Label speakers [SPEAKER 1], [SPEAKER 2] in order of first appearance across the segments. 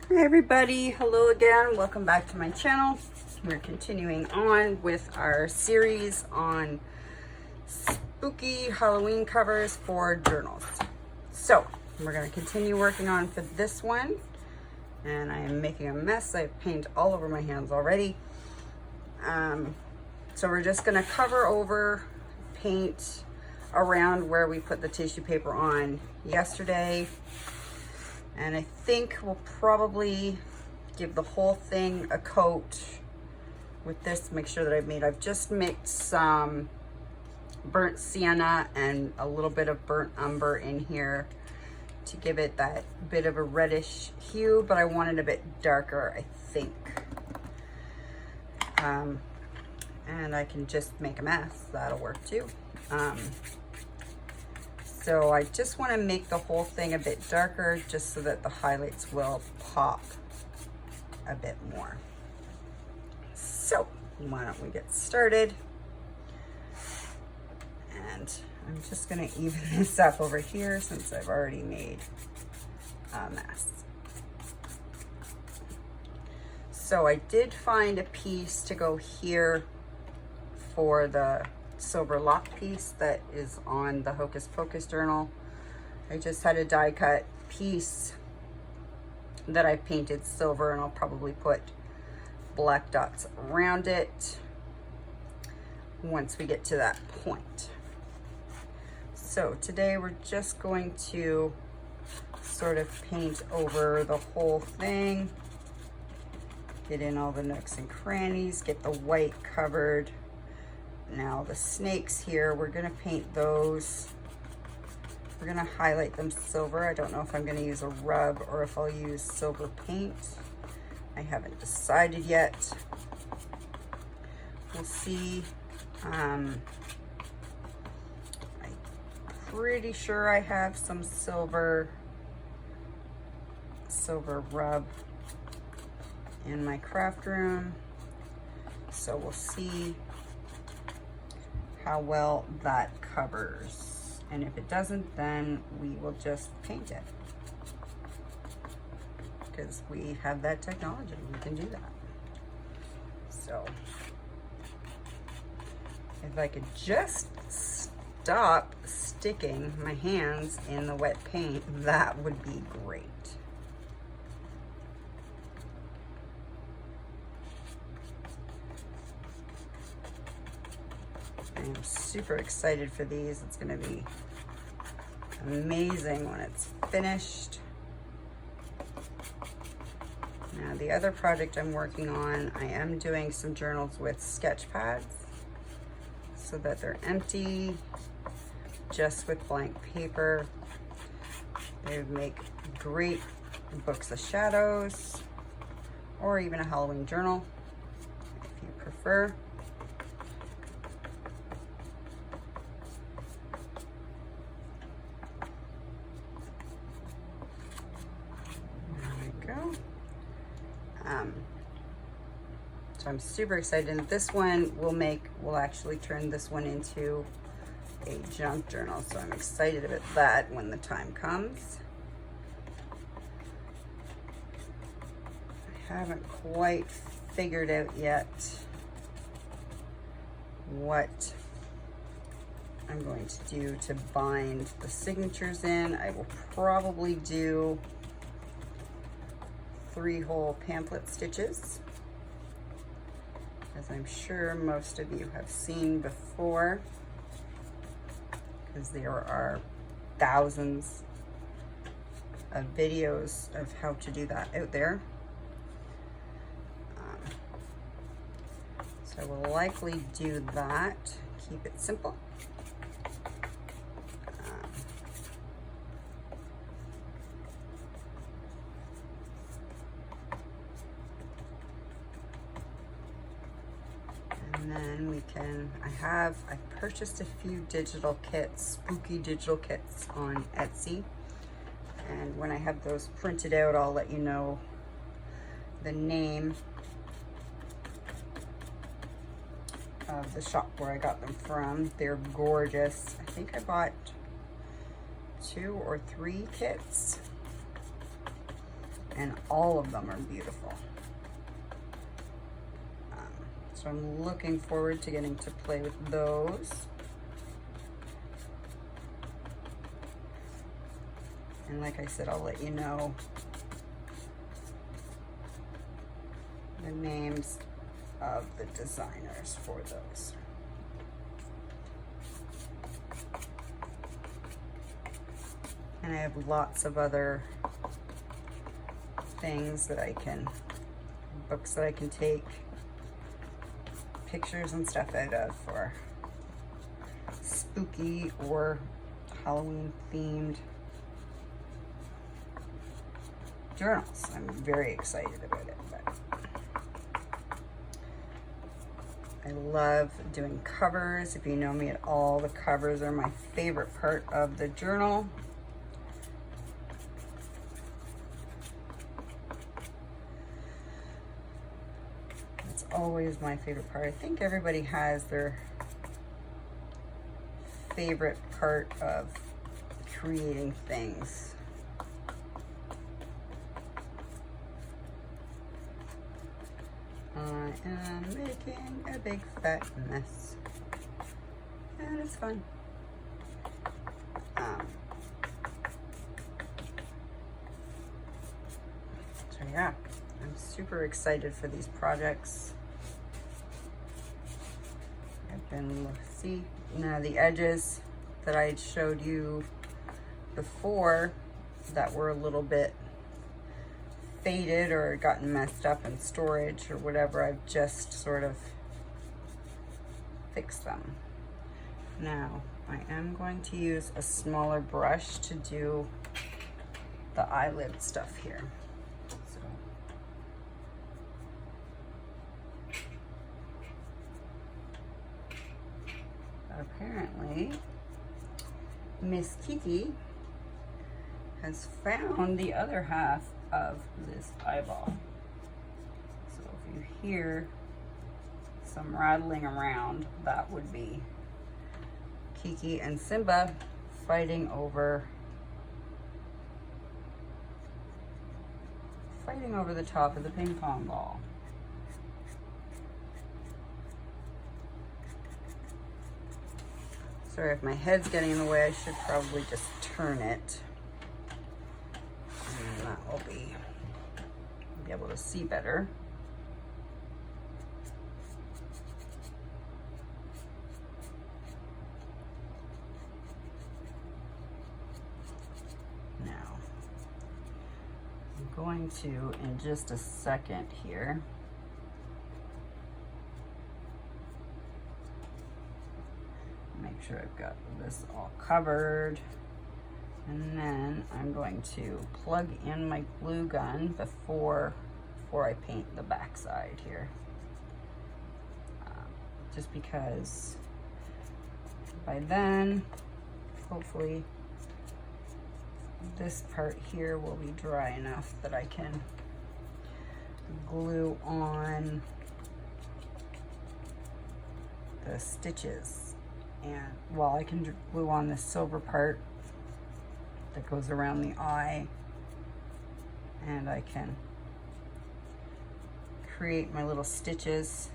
[SPEAKER 1] Hi everybody, hello again, welcome back to my channel. We're continuing on with our series on spooky Halloween covers for journals. So we're going to continue working on for this one, and I am making a mess. I have paint all over my hands already. So we're just going to cover over paint around where we put the tissue paper on yesterday. And I think we'll probably give the whole thing a coat with this. Make sure that I've just mixed some burnt sienna and a little bit of burnt umber in here to give it that bit of a reddish hue, but I want it a bit darker, I think. And I can just make a mess, that'll work too. So I just want to make the whole thing a bit darker just so that the highlights will pop a bit more. So why don't we get started? And I'm just going to even this up over here since I've already made a mess. So I did find a piece to go here for the silver lock piece that is on the Hocus Pocus journal. I just had a die cut piece that I painted silver, and I'll probably put black dots around it once we get to that point. So today we're just going to sort of paint over the whole thing, get in all the nooks and crannies, get the white covered. Now the snakes here, we're gonna paint those. We're gonna highlight them silver. I don't know if I'm gonna use a rub or if I'll use silver paint. I haven't decided yet. We'll see. I'm pretty sure I have some silver rub in my craft room. So we'll see how well that covers. And if it doesn't, then we will just paint it. Because we have that technology, we can do that. So, if I could just stop sticking my hands in the wet paint, that would be great. I'm super excited for these. It's going to be amazing when it's finished. Now the other project I'm working on, I am doing some journals with sketch pads so that they're empty, just with blank paper. They would make great books of shadows or even a Halloween journal if you prefer. So I'm super excited, and this one will actually turn this one into a junk journal. So I'm excited about that when the time comes. I haven't quite figured out yet what I'm going to do to bind the signatures in. I will probably do 3-hole pamphlet stitches, as I'm sure most of you have seen before, because there are thousands of videos of how to do that out there. So I will likely do that, keep it simple. And then we can, I purchased a few digital kits, spooky digital kits on Etsy. And when I have those printed out, I'll let you know the name of the shop where I got them from. They're gorgeous. I think I bought 2 or 3 kits. and all of them are beautiful. So I'm looking forward to getting to play with those. And like I said, I'll let you know the names of the designers for those. And I have lots of other things that I can, books that I can take pictures and stuff out of for spooky or Halloween themed journals. I'm very excited about it. But I love doing covers. If you know me at all, the covers are my favorite part of the journal. It's always my favorite part. I think everybody has their favorite part of creating things. I am making a big fat mess, and it's fun. So yeah, I'm super excited for these projects. I've been, see, now the edges that I showed you before that were a little bit faded or gotten messed up in storage or whatever, I've just sort of fixed them. Now, I am going to use a smaller brush to do the eyelid stuff here. So, apparently, Miss Kiki has found the other half of this eyeball. So if you hear some rattling around, that would be Kiki and Simba fighting over the top of the ping pong ball. Sorry if my head's getting in the way, I should probably just turn it. And that will be able to see better. Now, I'm going to, in just a second here, make sure I've got this all covered. And then I'm going to plug in my glue gun before I paint the back side here. Just because by then, hopefully, this part here will be dry enough that I can glue on the stitches. And I can glue on the silver part that goes around the eye, and I can create my little stitches.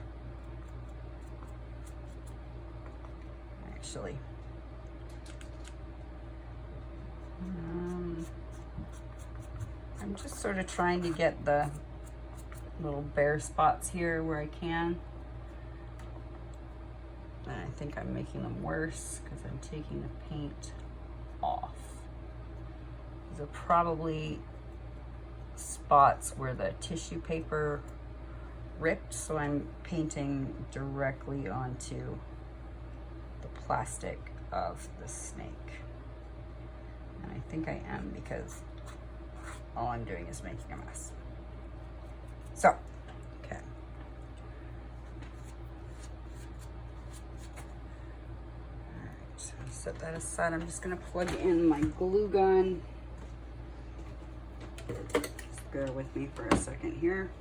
[SPEAKER 1] Actually, I'm just sort of trying to get the little bare spots here where I can. And I think I'm making them worse because I'm taking the paint off. These are probably spots where the tissue paper ripped, so I'm painting directly onto the plastic of the snake. And I think I am, because all I'm doing is making a mess. So, okay. Alright, so set that aside. I'm just gonna plug in my glue gun. Just bear with me for a second here.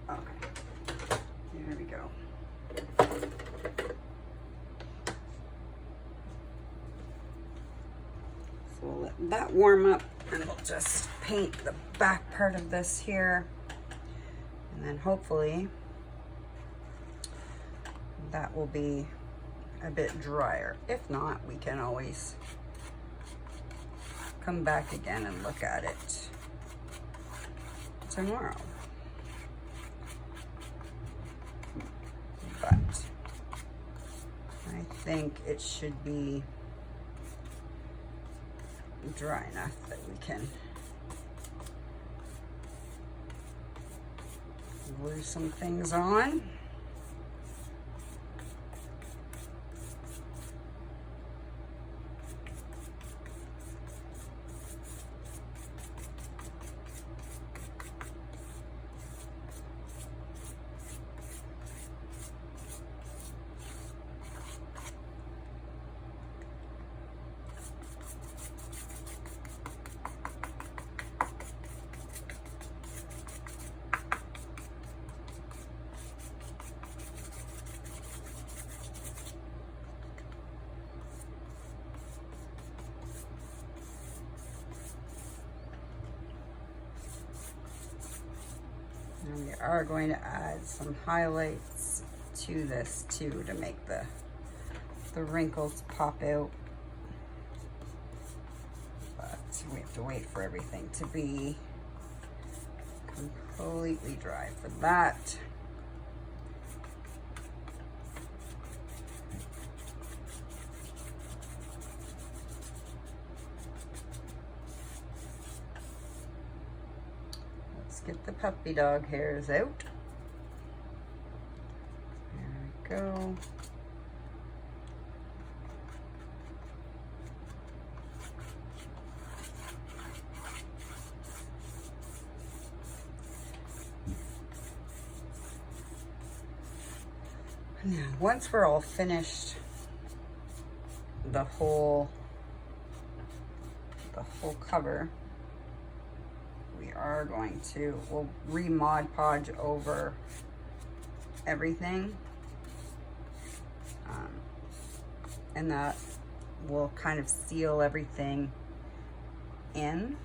[SPEAKER 1] Okay, there we go. let that warm up, and we'll just paint the back part of this here. And then hopefully that will be a bit drier. If not, we can always come back again and look at it tomorrow. But I think it should be dry enough that we can glue some things on. And we are going to add some highlights to this too to make the wrinkles pop out. But we have to wait for everything to be completely dry for that. Get the puppy dog hairs out. There we go. Now, once we're all finished, the whole cover, we are going to, we'll re-Mod Podge over everything. And that will kind of seal everything in.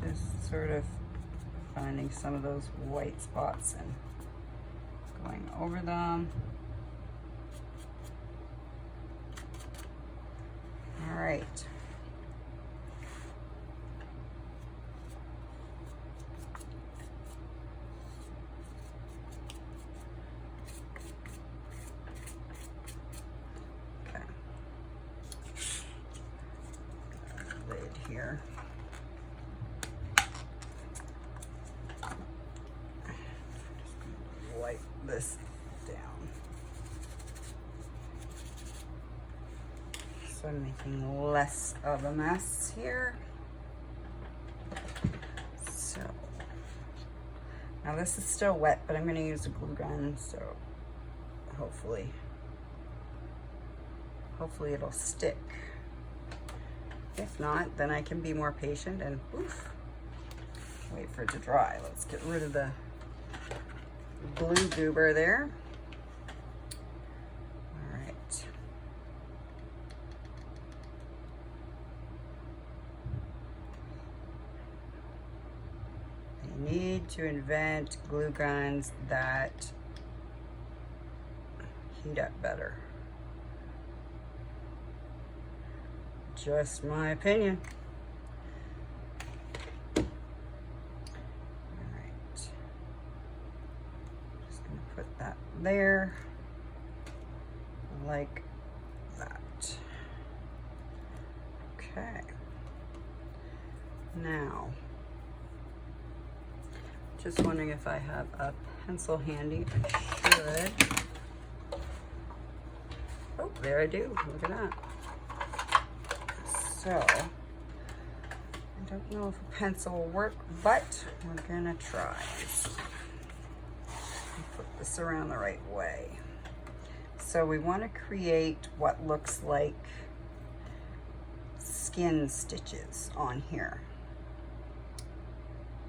[SPEAKER 1] Just sort of finding some of those white spots and going over them. All right. Okay. Lid here. Wipe this down. So I'm making less of a mess here. So now this is still wet, but I'm going to use a glue gun, so hopefully it'll stick. If not, then I can be more patient and oof, wait for it to dry. Let's get rid of the glue goober there. All right. I need to invent glue guns that heat up better. Just my opinion. Put that there, like that. Okay. Now, just wondering if I have a pencil handy. I should. Oh, there I do. Look at that. So, I don't know if a pencil will work, but we're gonna try. Put this around the right way. So we want to create what looks like skin stitches on here.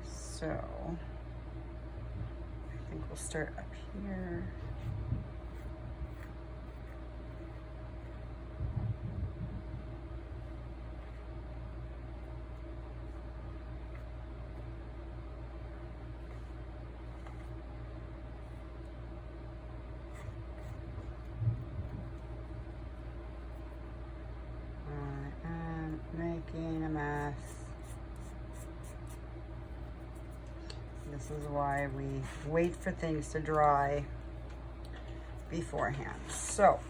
[SPEAKER 1] So I think we'll start up here. Making a mess. This is why we wait for things to dry beforehand. So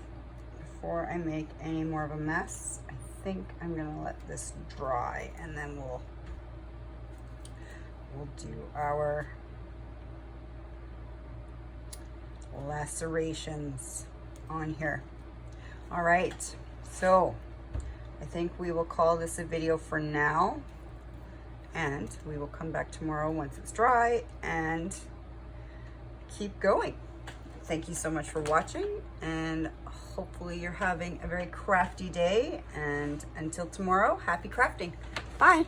[SPEAKER 1] before I make any more of a mess, I think I'm gonna let this dry, and then we'll do our lacerations on here. All right, so I think we will call this a video for now, and we will come back tomorrow once it's dry and keep going. Thank you so much for watching, and hopefully you're having a very crafty day, and until tomorrow, happy crafting. Bye.